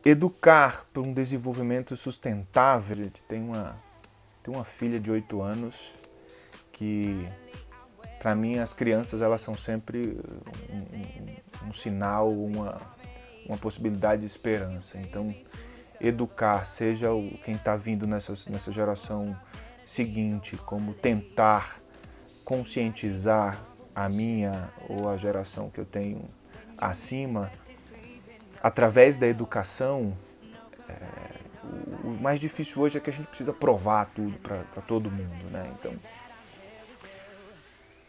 Educar para um desenvolvimento sustentável. A gente tem uma filha de 8 anos que, para mim, as crianças elas são sempre um sinal, uma possibilidade de esperança. Então, educar, seja quem está vindo nessa geração seguinte, como tentar conscientizar a minha ou a geração que eu tenho acima, através da educação. O mais difícil hoje é que a gente precisa provar tudo para todo mundo, né? Então,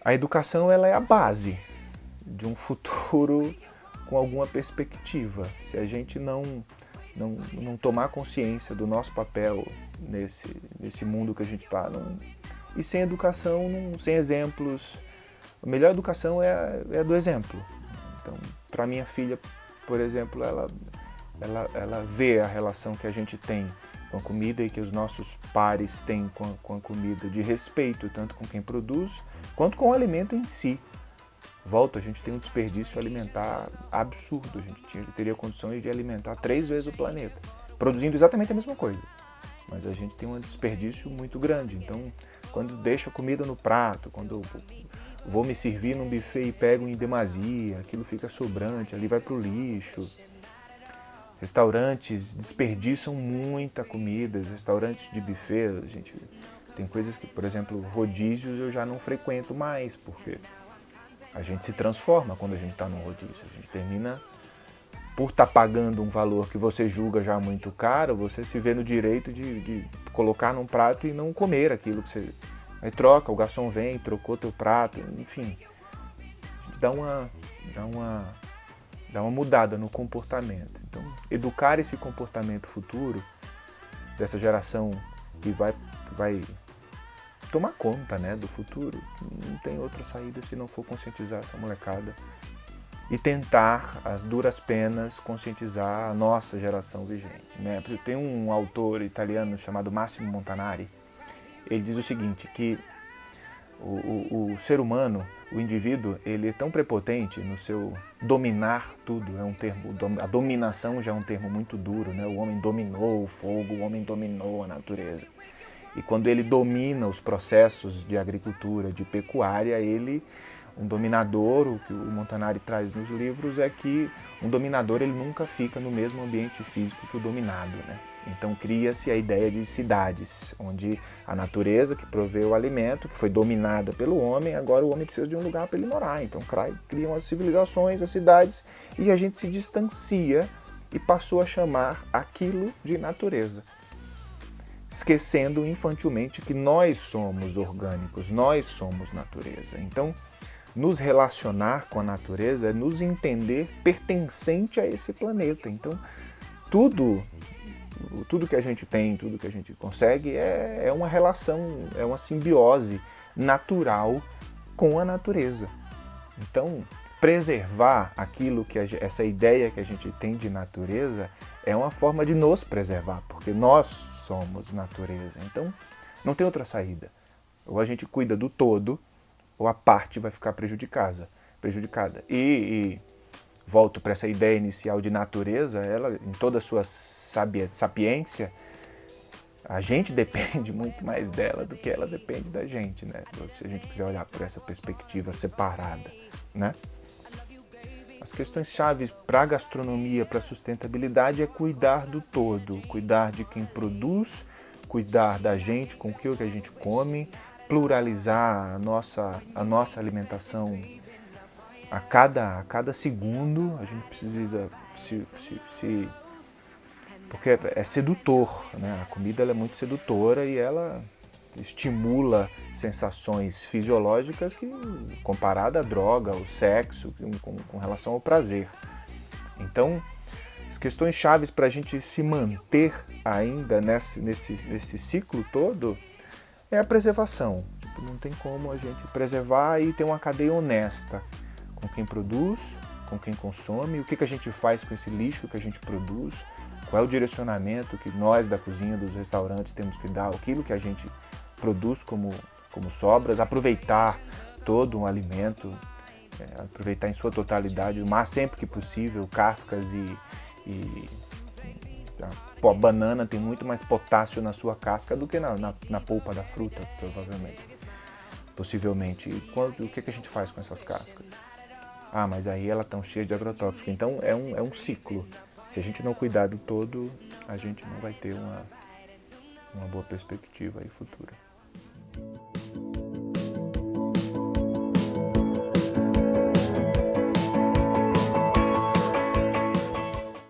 a educação ela é a base de um futuro com alguma perspectiva. Se a gente não tomar consciência do nosso papel nesse mundo que a gente está, e sem educação, sem exemplos, a melhor educação é a do exemplo. Então, para minha filha, por exemplo, ela vê a relação que a gente tem com a comida e que os nossos pares têm com a comida, de respeito, tanto com quem produz, quanto com o alimento em si. A gente tem um desperdício alimentar absurdo. A gente teria condições de alimentar 3 vezes o planeta, produzindo exatamente a mesma coisa. Mas a gente tem um desperdício muito grande. Então, quando deixo a comida no prato, quando eu vou me servir num buffet e pego em demasia, aquilo fica sobrante, ali vai para o lixo. Restaurantes desperdiçam muita comida, restaurantes de buffet, a gente tem coisas que, por exemplo, rodízios eu já não frequento mais, porque a gente se transforma quando a gente está num rodízio. A gente termina por estar pagando um valor que você julga já muito caro, você se vê no direito de colocar num prato e não comer aquilo que você... Aí troca, o garçom vem, trocou teu prato, enfim. A gente dá uma mudada no comportamento. Então, educar esse comportamento futuro dessa geração que vai tomar conta, né, do futuro, não tem outra saída se não for conscientizar essa molecada e tentar, às duras penas, conscientizar a nossa geração vigente, né? Tem um autor italiano chamado Massimo Montanari. Ele diz o seguinte, que o ser humano, o indivíduo, ele é tão prepotente no seu dominar tudo. É um termo, a dominação já é um termo muito duro, né? O homem dominou o fogo, o homem dominou a natureza. E quando ele domina os processos de agricultura, de pecuária, um dominador, o que o Montanari traz nos livros é que um dominador ele nunca fica no mesmo ambiente físico que o dominado, né? Então cria-se a ideia de cidades, onde a natureza que provê o alimento, que foi dominada pelo homem, agora o homem precisa de um lugar para ele morar. Então criam as civilizações, as cidades, e a gente se distancia e passou a chamar aquilo de natureza, esquecendo infantilmente que nós somos orgânicos, nós somos natureza. Então, nos relacionar com a natureza é nos entender pertencente a esse planeta. Então, tudo que a gente tem, tudo que a gente consegue é uma relação, é uma simbiose natural com a natureza. Então, preservar aquilo essa ideia que a gente tem de natureza é uma forma de nos preservar, porque nós somos natureza. Então, não tem outra saída. Ou a gente cuida do todo, ou a parte vai ficar prejudicada. E volto para essa ideia inicial de natureza, ela, em toda a sua sapiência, a gente depende muito mais dela do que ela depende da gente, né? Se a gente quiser olhar por essa perspectiva separada, né? As questões chaves para a gastronomia, para a sustentabilidade é cuidar do todo, cuidar de quem produz, cuidar da gente, com o que a gente come, pluralizar a nossa alimentação a cada segundo. A gente precisa porque é sedutor, né? A comida ela é muito sedutora e ela estimula sensações fisiológicas que, comparada à droga, ao sexo, com relação ao prazer. Então, as questões chaves para a gente se manter ainda nesse ciclo todo é a preservação. Não tem como a gente preservar e ter uma cadeia honesta com quem produz, com quem consome, o que a gente faz com esse lixo que a gente produz, qual é o direcionamento que nós da cozinha, dos restaurantes temos que dar, aquilo que a gente produz como sobras, aproveitar todo um alimento, aproveitar em sua totalidade, o mais sempre que possível, cascas e A banana tem muito mais potássio na sua casca do que na polpa da fruta, provavelmente. Possivelmente. E o que a gente faz com essas cascas? Mas aí elas estão cheias de agrotóxico. Então é um ciclo. Se a gente não cuidar do todo, a gente não vai ter uma boa perspectiva aí futura.